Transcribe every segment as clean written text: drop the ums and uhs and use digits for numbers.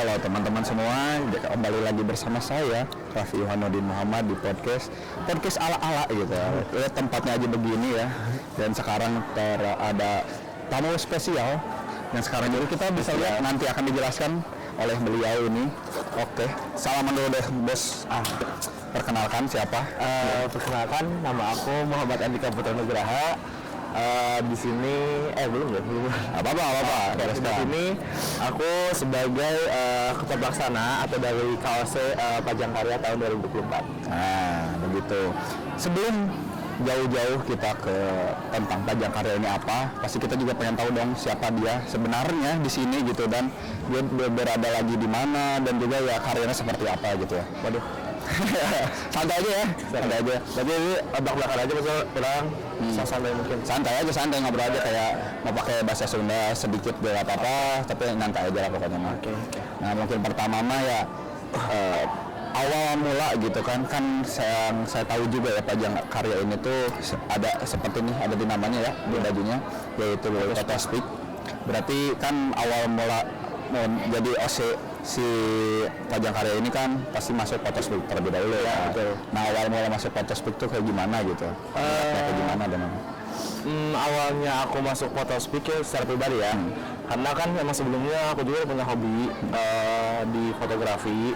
Halo teman-teman semua, kembali lagi bersama saya Raffi Yohanuddin Muhammad di podcast ala-ala gitu ya. Tempatnya aja begini ya. Dan sekarang ada tamu spesial yang sekarang juga kita bisa lihat nanti akan dijelaskan oleh beliau ini. Oke, salaman dulu deh bos. Perkenalkan siapa? Perkenalkan, nama aku Muhammad Andika Putra Nugraha. Di sini belum. Apa-apa. Di sini aku sebagai ketua pelaksana atau dari KOC Pajangkarya tahun 2024. Nah, begitu. Sebelum jauh-jauh kita ke tentang Pajangkarya ini apa, pasti kita juga pengen tahu dong siapa dia sebenarnya di sini gitu, dan dia berada lagi di mana, dan juga ya karyanya seperti apa gitu ya. Waduh. Santai aja ya. Tapi ini belak-belakan aja maksudnya orang santai mungkin. Santai ngobrol aja, kayak mau pakai bahasa Sunda sedikit gak apa-apa, tapi nanti aja lah pokoknya mah. Oke. Nah, mungkin pertama mah ya awal mula gitu kan saya tahu juga ya Pajangkarya ini tuh ada seperti ini, ada di namanya ya, di bajunya, yaitu Photospeak. Berarti kan awal mula jadi OC si Pajangkarya ini kan pasti masuk Photospeak terlebih dahulu ya. Betul. Nah, awal mula masuk Photospeak tuh kayak gimana gitu? Kayak gimana dan Awalnya aku masuk Photospeak ya secara pribadi ya. Karena kan emang sebelumnya aku juga punya hobi di fotografi.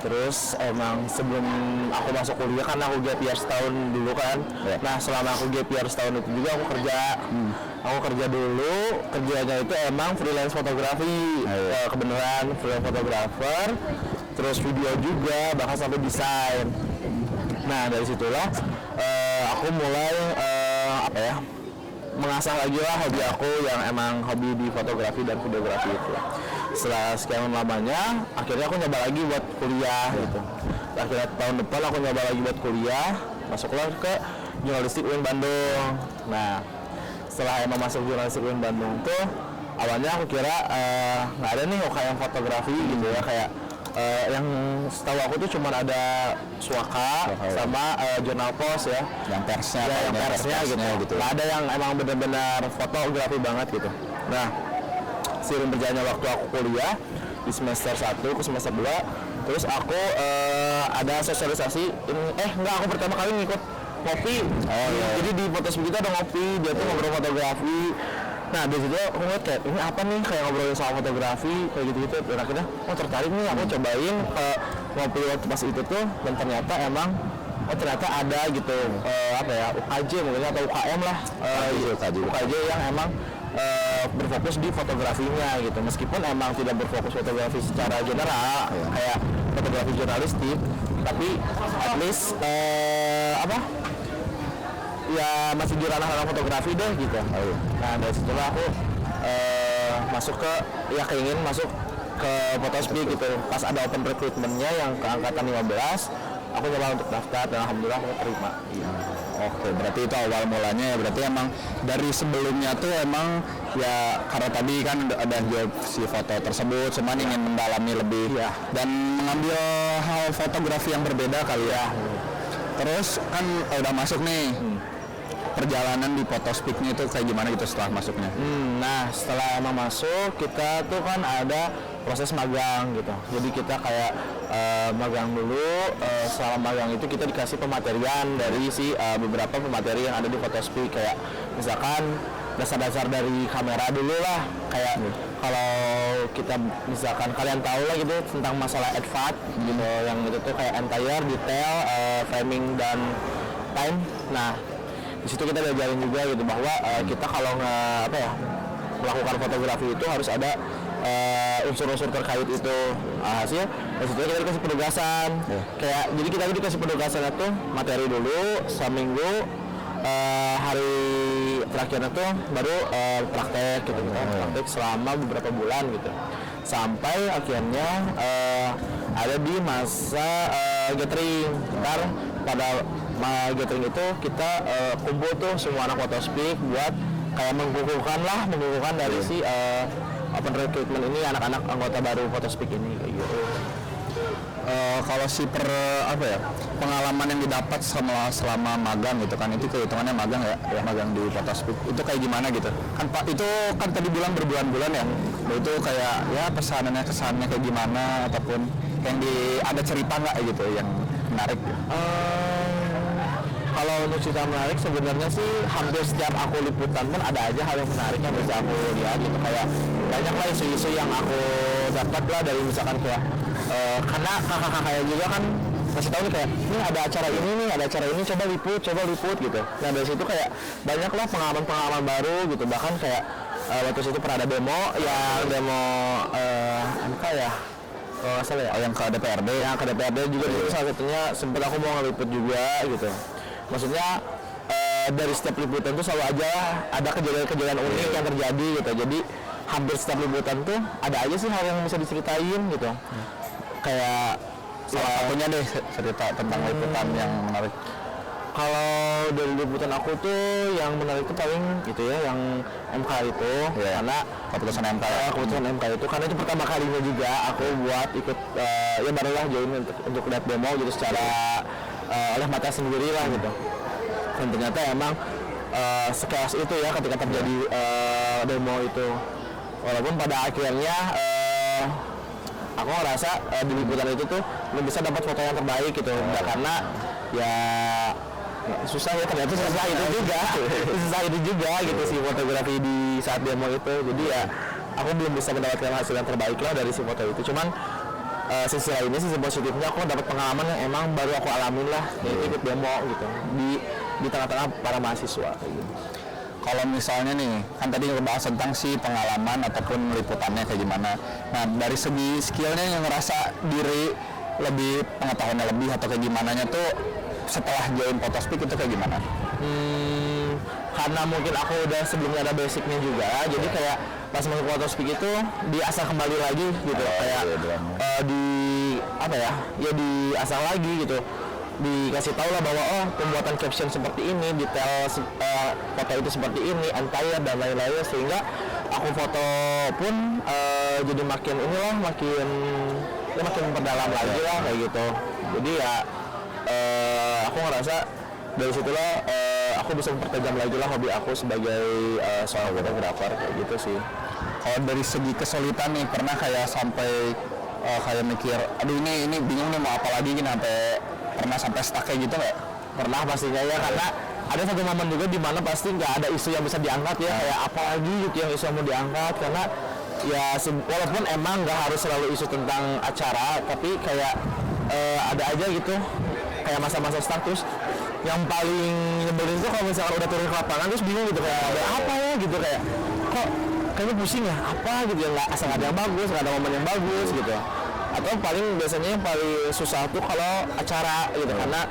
Terus emang sebelum aku masuk kuliah kan aku gap year setahun dulu kan. Nah, selama aku gap year setahun itu juga aku kerja. Aku kerja dulu, kerjanya itu emang freelance fotografi. Kebenaran freelance fotografer, terus video juga, bahkan sampai desain. Nah, dari situlah aku mulai mengasah lagi lah hobi aku yang emang hobi di fotografi dan videografi itu. Setelah sekian lamanya, akhirnya aku nyoba lagi buat kuliah gitu. Akhirnya tahun depan aku nyoba lagi buat kuliah, masuklah ke jurnalistik UIN Bandung. Nah, setelah emang masuk jurnalistik UIN Bandung tuh, awalnya aku kira nggak ada nih kayak fotografi gitu ya, kayak yang setahu aku tuh cuma ada Suaka sama Jurnal Pos ya, yang persnya gitu. Nggak ada yang emang benar-benar fotografi banget gitu. Nah, seiring berjalannya waktu aku kuliah di semester 1 ke semester 2, terus aku ada sosialisasi aku pertama kali ngikut ngopi. Jadi di Photospeak kita ada ngopi, dia tuh ngobrol fotografi. Nah, di situ aku ngeliat kayak ini apa nih, kayak ngobrolin soal fotografi kayak gitu-gitu. Dan akhirnya tertarik nih, aku cobain ngopi waktu pas itu tuh, dan ternyata emang ternyata ada gitu UKJ mungkin atau UKM lah, UKJ yang emang berfokus di fotografinya gitu, meskipun emang tidak berfokus fotografi secara general kayak fotografi jurnalistik, tapi at least ya masih di ranah fotografi deh gitu. Nah, dari situlah aku keingin masuk ke Photospeak gitu. Pas ada open recruitment-nya yang ke angkatan 15, aku coba untuk daftar dan alhamdulillah aku terima. Oke, berarti itu awal mulanya ya. Berarti emang dari sebelumnya tuh emang ya, karena tadi kan ada job si foto tersebut, cuman ingin mendalami lebih dan mengambil hal fotografi yang berbeda kali ya. Terus kan udah masuk nih, perjalanan di Photospeak-nya itu kayak gimana gitu setelah masuknya? Nah, setelah emang masuk, kita tuh kan ada proses magang gitu. Jadi kita kayak magang dulu. Selama magang itu kita dikasih pematerian dari beberapa pemateri yang ada di Photospeak, kayak misalkan dasar-dasar dari kamera dulu lah, kayak kalau kita misalkan kalian tahu lah gitu tentang masalah advat gitu, yang itu tuh kayak entire, detail, framing dan time. Nah, di situ kita diajarin juga gitu bahwa kita kalau melakukan fotografi itu harus ada unsur-unsur terkait itu. Hasil dari situ kita dikasih penugasan. Kayak jadi kita dikasih penugasan itu materi dulu seminggu, hari terakhirnya tuh baru praktek gitu. Praktek selama beberapa bulan gitu, sampai akhirnya ada di masa gathering. Ntar pada gathering itu kita kumpul tuh semua anak Photospeak buat kayak mengukuhkan dari si open recruitment ini, anak-anak anggota baru Photospeak ini kayak gitu. kalau si apa ya, pengalaman yang didapat selama magang gitu kan, itu kehitungannya magang ya, magang di Photospeak itu kayak gimana gitu kan Pak? Itu kan tadi bilang berbulan-bulan ya. Nah, itu kayak ya kesannya kayak gimana, ataupun yang ada cerita nggak gitu yang menarik gitu? Kalau untuk cerita menarik sebenarnya sih hampir setiap aku liputan pun ada aja hal yang menarik yang bisa aku lihat gitu. Kayak banyak lah isu-isu yang aku dapat lah dari misalkan kayak karena kakak-kakaknya juga kan masih tahu nih kayak ini ada acara ini nih, ada acara ini, coba liput gitu. Nah dari situ kayak banyak lah pengalaman-pengalaman baru gitu. Bahkan kayak waktu itu pernah ada demo MK ya, salah ya, Yang ke DPRD juga itu salah satunya sempat aku mau ngeliput juga gitu. Maksudnya dari setiap liputan tuh selalu aja ada kejadian-kejadian unik yang terjadi gitu. Jadi hampir setiap liputan tuh ada aja sih hal yang bisa diceritain gitu. Kayak salah satunya deh cerita tentang liputan yang menarik. kalau dari liputan aku tuh yang menarik itu paling gitu ya, yang MK itu, karena keputusan MK keputusan MK itu karena itu pertama kalinya juga aku buat ikut ya barulah join untuk lihat demo gitu secara oleh mata sendiri lah gitu. Dan ternyata emang sekelas itu ya ketika terjadi demo itu, walaupun pada akhirnya aku ngerasa di liputan itu tuh belum bisa dapat foto yang terbaik gitu. Enggak karena ya susah ya, ternyata susah itu juga gitu sih fotografi di saat demo itu. Jadi ya aku belum bisa mendapatkan hasil yang terbaik lah dari si foto itu. Cuman sisi lainnya, sisi positifnya aku dapat pengalaman yang emang baru aku alamin lah, yaitu ikut demo gitu di tengah-tengah para mahasiswa gitu. Kalau misalnya nih, kan tadi ngebahas tentang si pengalaman ataupun liputannya kayak gimana. Nah, dari segi skillnya yang ngerasa diri lebih, pengetahuannya lebih atau kayak gimananya tuh setelah join Photospeak itu kayak gimana? Karena mungkin aku udah sebelumnya ada basicnya juga, jadi kayak pas masuk Photospeak itu diasah kembali lagi gitu. Kayak diasah lagi gitu, dikasih tahu lah bahwa pembuatan caption seperti ini, detail foto itu seperti ini, entire dan lain-lainnya, sehingga aku foto pun jadi makin memperdalam lagi lah kayak gitu. Jadi ya aku ngerasa dari situlah aku bisa mempertajam lagi lah hobi aku sebagai seorang fotografer kayak gitu sih. Kalau dari segi kesulitan nih, pernah kayak sampai kayak mikir, aduh ini bingung nih mau apa lagi gini, pernah sampai stuck kayak gitu nggak? Pernah pastinya ya, karena ada satu momen juga di mana pasti nggak ada isu yang bisa diangkat ya, kayak apa lagi gitu yang isu yang mau diangkat, karena ya walaupun emang nggak harus selalu isu tentang acara, tapi kayak ada aja gitu kayak masa-masa stuck. Terus yang paling nyebelin tuh kalau misalkan udah turun ke lapangan terus bingung gitu, kayak ada apa ya gitu, kayak kok kayaknya pusing ya apa gitu ya, nggak asal ada yang bagus, nggak ada momen yang bagus gitu. Atau paling biasanya yang paling susah tuh kalau acara gitu, karena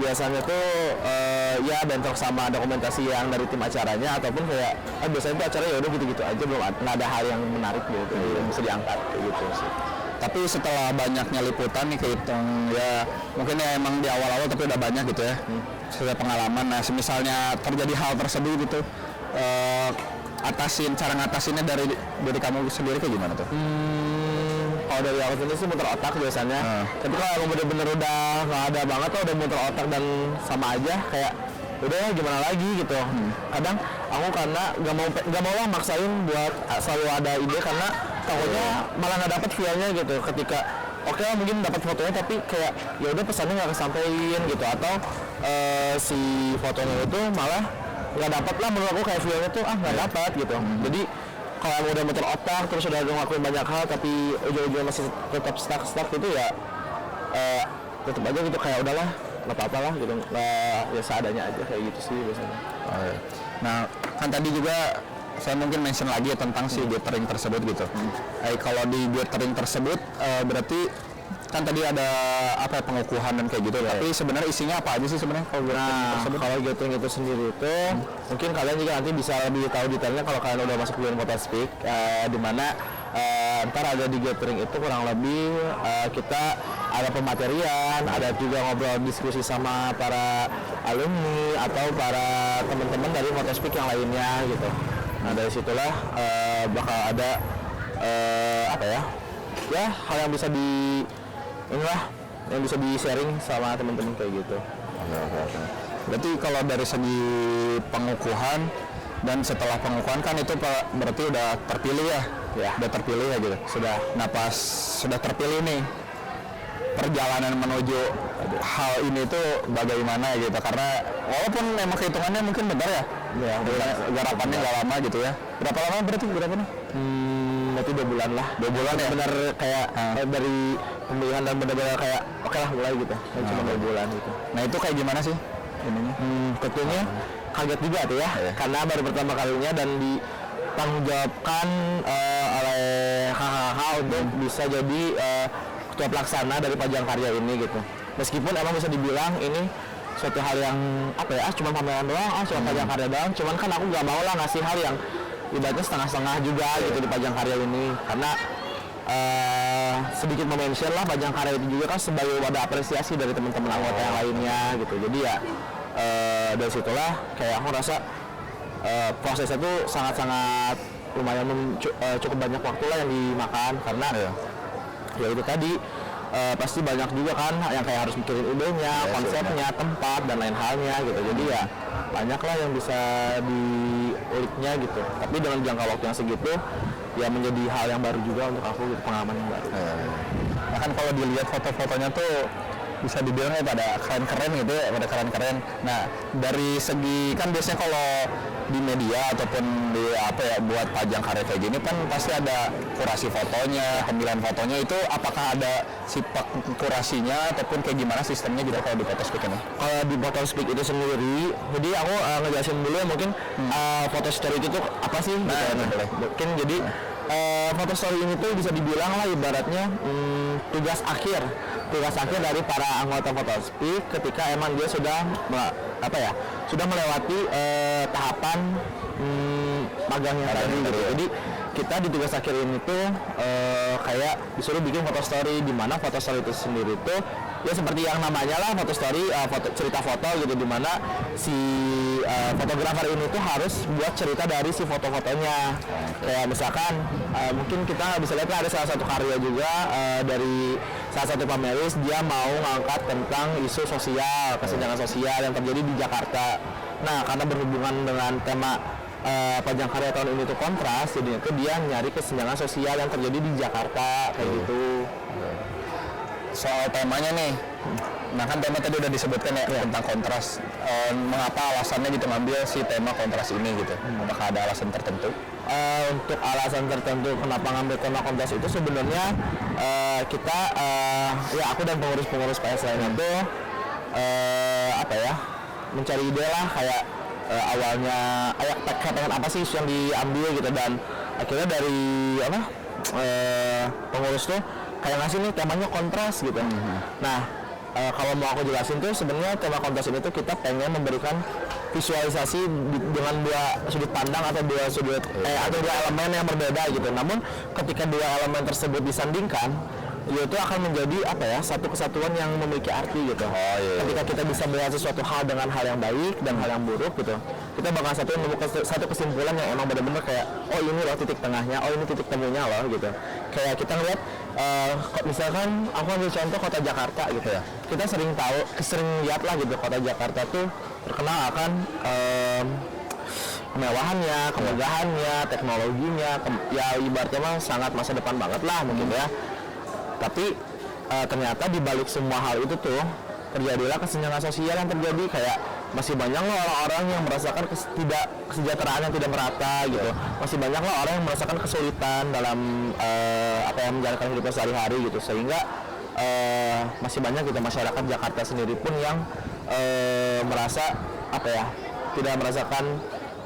biasanya tuh ya bentrok sama dokumentasi yang dari tim acaranya, ataupun kayak biasanya tuh acara ya udah gitu-gitu aja, belum ada hal yang menarik gitu yang bisa diangkat kayak gitu sih. Tapi setelah banyaknya liputan nih kehitung ya, mungkin ya emang di awal-awal tapi udah banyak gitu ya, setelah pengalaman. Nah, misalnya terjadi hal tersebut gitu, cara ngatasinnya dari kamu sendiri kayak gimana tuh? Kalau dari aku sendiri sih muter otak biasanya. Tapi kalau bener-bener udah nggak ada banget tuh, udah muter otak dan sama aja kayak udah gimana lagi gitu. Kadang aku karena nggak mau lah maksain buat selalu ada ide, karena takutnya malah nggak dapet feel-nya gitu. Ketika oke lah mungkin dapat fotonya tapi kayak ya udah pesannya nggak kesampaian gitu, atau si fotonya itu malah nggak dapat lah, menurut aku kayak feel-nya tuh nggak dapat gitu. Jadi kalau udah muter otak terus udah ngelakuin banyak hal tapi ujung-ujungnya masih tetap stuck gitu ya, tetap aja gitu kayak udahlah nggak apa-apa lah gitu, ya seadanya aja kayak gitu sih biasanya. Nah, kan tadi juga saya mungkin mention lagi tentang si gathering tersebut gitu. Kalau di gathering tersebut berarti kan tadi ada pengukuhan dan kayak gitu, tapi sebenarnya isinya apa aja sih sebenarnya kalau kalau gathering itu sendiri itu mungkin kalian juga nanti bisa lebih tahu detailnya kalau kalian udah masuk di Photospeak, di mana ntar ada di gathering itu kurang lebih kita ada pematerian, ada juga ngobrol diskusi sama para alumni atau para teman-teman dari Photospeak yang lainnya gitu. Nah dari situlah bakal ada hal yang bisa inilah yang bisa di-sharing sama teman-teman kayak gitu. Oke. Berarti kalau dari segi pengukuhan dan setelah pengukuhan kan itu berarti udah terpilih ya? Ya, udah terpilih ya gitu. Sudah. Nah pas sudah terpilih nih, perjalanan menuju hal ini tuh bagaimana gitu? Karena walaupun memang hitungannya mungkin bentar ya, garapannya nggak lama gitu ya. Berapa lama berarti berapa nih? Berarti 2 bulan lah. 2 bulan ya? Benar kayak dari pemilihan dan benar-benar kayak oke lah mulai gitu. Cuma 2 bulan gitu. Nah itu kayak gimana sih ininya? Tentunya kaget juga tuh ya, karena baru pertama kalinya dan ditanggungjawabkan oleh HHH untuk bisa jadi ketua pelaksana dari Pajang Karya ini gitu. Meskipun emang bisa dibilang ini suatu hal yang apa ya, cuma pameran doang, cuma Pajang Karya doang. Cuman kan aku nggak mau lah ngasih hal yang ibaratnya setengah-setengah juga gitu di Pajang Karya ini, karena sedikit mention lah Pajang Karya itu juga kan sebagai wadah apresiasi dari teman-teman anggota yang lainnya gitu. Jadi ya dari situlah kayak aku rasa prosesnya tuh sangat-sangat lumayan cukup banyak waktu lah yang dimakan, karena ya itu tadi pasti banyak juga kan yang kayak harus mikirin idenya, konsepnya, tempat dan lain halnya gitu. Jadi ya banyak lah yang bisa diuliknya gitu. Tapi dengan jangka waktu yang segitu ya menjadi hal yang baru juga untuk aku gitu, pengalaman yang baru. Nah kan kalau dilihat foto-fotonya tuh bisa dibilangnya pada keren-keren gitu ya, pada keren-keren. Nah dari segi kan biasanya kalau di media ataupun di apa ya buat Pajang Karya kayak gini kan pasti ada kurasi fotonya, pemilihan fotonya itu apakah ada sifat kurasinya ataupun kayak gimana sistemnya gitu kalau di Photospeak ini? Kalau di Photospeak itu sendiri, jadi aku ngejelasin dulu ya mungkin foto story itu tuh apa sih? Boleh. Mungkin jadi foto story ini tuh bisa dibilang lah ibaratnya tugas akhir dari para anggota Photospeak ketika emang dia sudah sudah melewati tahapan magangnya tadi gitu. Jadi kita di tugas akhir ini tuh kayak disuruh bikin foto story, di mana foto story itu sendiri tuh ya seperti yang namanya lah foto story, cerita foto gitu, di mana si fotografer ini tuh harus buat cerita dari si foto-fotonya. Kayak misalkan mungkin kita bisa lihat ada salah satu karya juga dari salah satu pameris, dia mau ngangkat tentang isu sosial, kesenjangan sosial yang terjadi di Jakarta. Nah karena berhubungan dengan tema Pajang Karya tahun ini tuh kontras, jadi itu dia nyari kesenjangan sosial yang terjadi di Jakarta kayak gitu. Soal temanya nih, nah kan tema tadi udah disebutkan ya tentang kontras. Mengapa alasannya gitu ngambil si tema kontras ini gitu? Apakah ada alasan tertentu? Untuk alasan tertentu kenapa ngambil tema kontras itu sebenarnya kita ya aku dan pengurus-pengurus PS lainnya tuh mencari ide lah kayak awalnya pengen apa sih yang diambil gitu, dan akhirnya dari pengurus tuh kayak ngasih nih temanya kontras gitu. Nah kalau mau aku jelasin tuh sebenarnya tema kontras ini tuh kita pengen memberikan visualisasi dengan 2 sudut pandang atau 2 sudut atau 2 elemen yang berbeda gitu. Namun ketika 2 elemen tersebut disandingkan, itu akan menjadi satu kesatuan yang memiliki arti gitu. Ketika kita bisa melihat sesuatu hal dengan hal yang baik dan hal yang buruk gitu, kita bakal menemukan satu kesimpulan yang emang benar-benar kayak oh ini loh titik tengahnya, oh ini titik temunya loh gitu. Kayak kita ngeliat misalkan aku ambil contoh kota Jakarta gitu ya, kita sering lihat lah gitu kota Jakarta tuh terkenal akan kemewahannya, kemegahannya, teknologinya, ya ibaratnya mah sangat masa depan banget lah mungkin ya. Tapi ternyata di balik semua hal itu tuh terjadilah kesenjangan sosial yang terjadi, kayak masih banyak loh orang-orang yang merasakan kesejahteraan yang tidak merata gitu. Masih banyak loh orang yang merasakan kesulitan dalam menjalankan hidupnya sehari-hari gitu, sehingga masih banyak gitu masyarakat Jakarta sendiri pun yang merasa tidak merasakan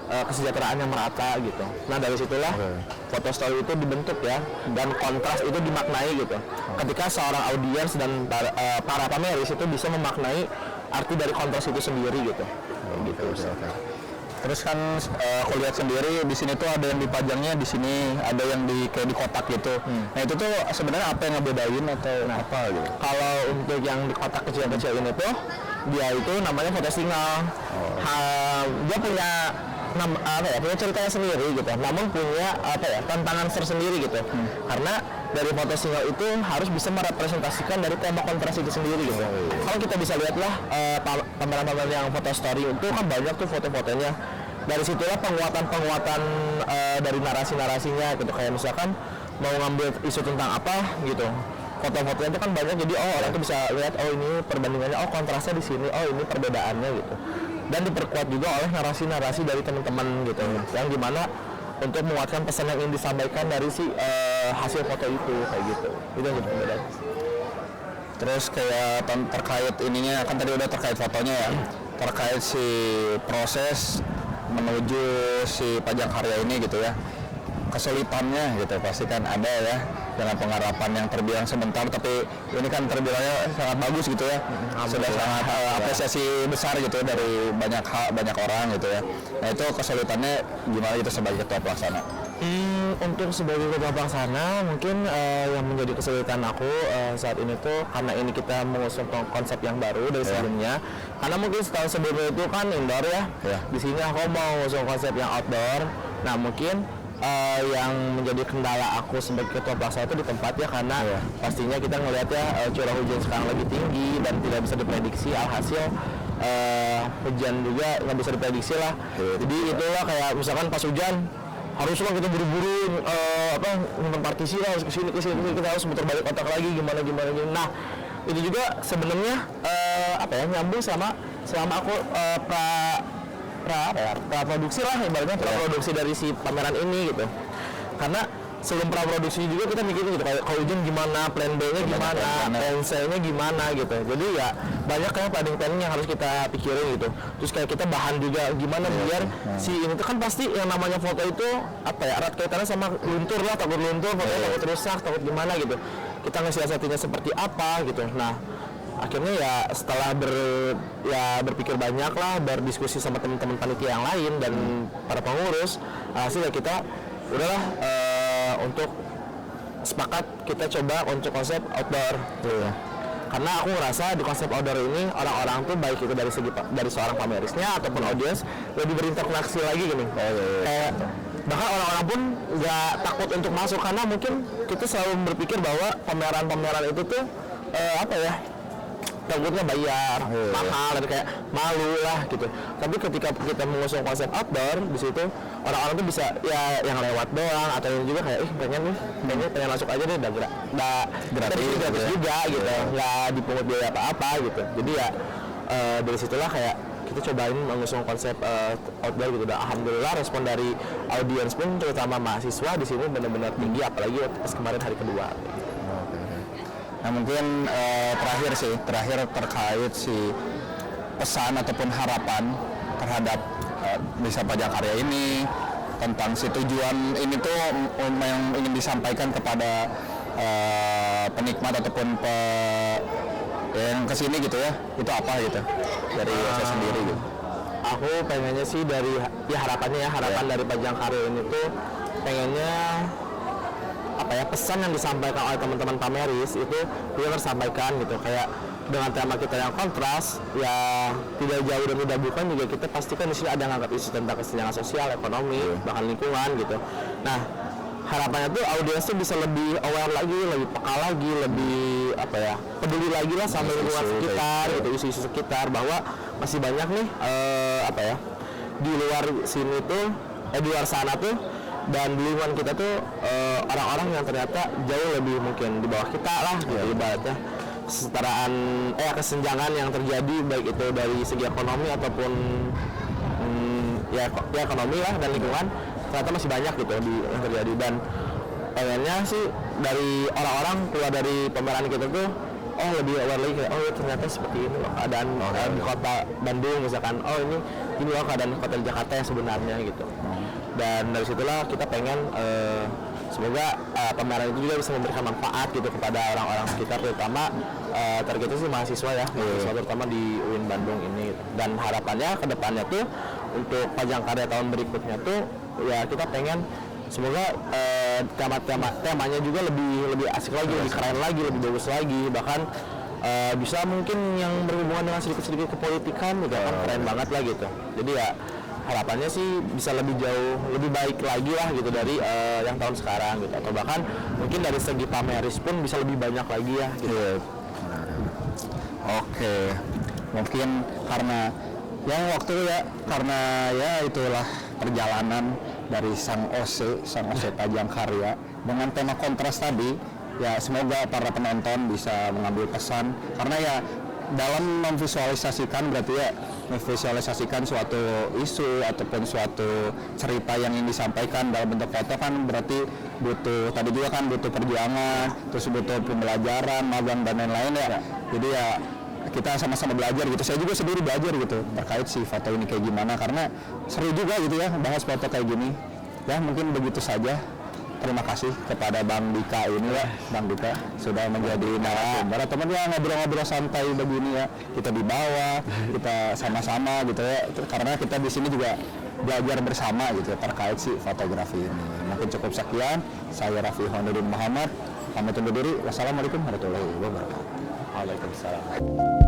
kesejahteraan yang merata gitu. Nah dari situlah foto story itu dibentuk ya, dan kontras itu dimaknai gitu. Ketika seorang audiens dan para pameris itu bisa memaknai arti dari kontras itu sendiri gitu. Terus kan aku lihat sendiri di sini tuh ada yang dipajangnya di sini, ada yang kayak di kotak gitu. Nah itu tuh sebenarnya apa yang ngebedain atau apa gitu? Kalau untuk yang di kotak kecil-kecil ini tuh dia itu namanya foto single. Dia punya punya ceritanya sendiri gitu, namun punya tantangan tersendiri gitu. Karena dari foto single itu harus bisa merepresentasikan dari tema kontras itu sendiri gitu. Kalau kita bisa lihatlah pameran-pameran yang foto story itu kan banyak tuh foto-fotonya. Dari situlah penguatan dari narasi-narasinya gitu, kayak misalkan mau ngambil isu tentang apa gitu. Foto-fotonya itu kan banyak, jadi orang tuh bisa lihat ini perbandingannya, kontrasnya di sini, ini perbedaannya gitu. Dan diperkuat juga oleh narasi-narasi dari teman-teman gitu, yang dimana untuk menguatkan pesan yang ingin disampaikan dari si hasil foto itu kayak gitu. Itu yang jadi pembedaan. Terus kayak terkait ininya kan tadi udah terkait fotonya ya, terkait si proses menuju si pajak karya ini gitu ya, kesulitannya gitu pasti kan ada ya, dengan pengharapan yang terbilang sebentar tapi ini kan terbilangnya sangat bagus gitu ya, sudah sangat apresiasi besar gitu dari banyak orang gitu ya. Nah itu kesulitannya gimana gitu sebagai ketua pelaksana? Untuk sebagai ketua pelaksana mungkin yang menjadi kesulitan aku saat ini tuh karena ini kita mengusung konsep yang baru dari sebelumnya. Karena mungkin setahun sebelumnya itu kan indoor ya. Di sini aku mau mengusung konsep yang outdoor. Nah mungkin yang menjadi kendala aku sebagai ketua pelaksana itu di tempat ya, karena pastinya kita ngelihat ya curah hujan sekarang lagi tinggi dan tidak bisa diprediksi, alhasil hujan juga nggak bisa diprediksi lah. Jadi itulah kayak misalkan pas hujan haruslah kita buru-buru nonton partisi lah, kesini kita harus muter balik otak lagi gimana. Nah itu juga sebenarnya nyambung selama aku praproduksi lah, ibaratnya praproduksi dari si pameran ini gitu. Karena sebelum praproduksi juga kita mikirin gitu, kayak kalau hujan gimana, plan B-nya gimana, plan C-nya gimana gitu. Jadi ya banyak kayak planning yang harus kita pikirin gitu. Terus kayak kita bahan juga gimana biar si ini tuh kan pasti yang namanya foto itu erat kaitannya sama luntur lah, takut luntur, fotonya takut rusak, takut gimana gitu. Kita nasihatnya seperti apa gitu. Nah akhirnya ya setelah berpikir banyak lah, berdiskusi sama teman-teman panitia yang lain dan para pengurus, hasilnya kita udahlah untuk sepakat kita coba untuk konsep outdoor gitu. Karena aku ngerasa di konsep outdoor ini orang-orang tuh baik itu dari seorang pamerisnya ataupun audiens lebih berinteraksi lagi gini. Kayak bahkan orang-orang pun nggak takut untuk masuk, karena mungkin kita selalu berpikir bahwa pameran-pameran itu tuh takutnya bayar mahal dan kayak malu lah gitu. Tapi ketika kita mengusung konsep outdoor, di situ orang-orang tuh bisa ya yang lewat doang atau yang juga kayak pengen masuk aja deh, gratis juga gitu, nggak dipungut biaya apa-apa gitu. Jadi ya dari situlah kayak kita cobain mengusung konsep outdoor gitu. Dan alhamdulillah respon dari audiens pun terutama mahasiswa di sini benar-benar tinggi, apalagi pas kemarin hari kedua. Nah mungkin terakhir terkait si pesan ataupun harapan terhadap Desa Pajak Karya ini, tentang si tujuan ini tuh yang ingin disampaikan kepada penikmat ataupun yang kesini gitu ya, itu apa gitu dari saya sendiri gitu. Aku pengennya sih harapan dari Pajak Karya ini tuh pengennya pesan yang disampaikan oleh teman-teman pameris itu dia tersampaikan gitu, kayak dengan tema kita yang kontras ya, tidak jauh dan tidak bukan juga kita pastikan di sini ada ngangkat isu tentang kesenjangan sosial, ekonomi, bahkan lingkungan gitu. Nah harapannya tuh audiens tuh bisa lebih aware lagi, lebih peka lagi, lebih peduli lagi lah sama lingkungan sekitar gitu, isu-isu sekitar, bahwa masih banyak nih di luar sini tuh di luar sana tuh dan di lingkungan kita tuh orang-orang yang ternyata jauh lebih mungkin di bawah kita lah gitu, ibaratnya kesetaraan kesenjangan yang terjadi baik itu dari segi ekonomi ataupun ekonomi lah dan lingkungan ternyata masih banyak gitu yang terjadi. Dan pengennya sih dari orang-orang keluar dari pameran kita tuh lebih aware lagi kayak ternyata seperti ini loh keadaan di kota Bandung misalkan, ini loh keadaan kota Jakarta yang sebenarnya gitu. Dan dari situlah kita pengen semoga pameran itu juga bisa memberikan manfaat gitu kepada orang-orang sekitar, terutama targetnya sih mahasiswa ya, mahasiswa terutama di UIN Bandung ini gitu. Dan harapannya ke depannya tuh untuk Pajak Karya tahun berikutnya tuh ya kita pengen semoga temanya juga lebih asik lagi, lebih keren lagi, lebih bagus lagi, bahkan bisa mungkin yang berhubungan dengan sedikit-sedikit kepolitikan juga kan keren banget lah gitu. Jadi ya harapannya sih bisa lebih jauh, lebih baik lagi lah gitu dari yang tahun sekarang gitu, atau bahkan mungkin dari segi pameris pun bisa lebih banyak lagi ya gitu. Iya. Oke, mungkin karena yang waktu ya, karena ya itulah perjalanan dari sang OC Tajang Karya dengan tema kontras tadi, ya semoga para penonton bisa mengambil pesan, karena ya dalam memvisualisasikan berarti ya memvisualisasikan suatu isu ataupun suatu cerita yang ingin disampaikan dalam bentuk foto kan berarti butuh, tadi juga kan butuh perjuangan, terus butuh pembelajaran, magang dan lain-lain ya. Jadi ya kita sama-sama belajar gitu. Saya juga sendiri belajar gitu terkait si foto ini kayak gimana, karena seru juga gitu ya bahas foto kayak gini. Ya mungkin begitu saja. Terima kasih kepada Bang Dika ini ya, Bang Dika sudah menjadi narasumber. Teman ya ngobrol-ngobrol santai begini ya, kita di bawah, kita sama-sama gitu ya. Karena kita di sini juga belajar bersama gitu terkait si fotografi ini. Mungkin cukup sekian. Saya Raffi Honuddin Muhammad. Pamit undur diri. Wassalamualaikum warahmatullahi wabarakatuh. Waalaikumsalam.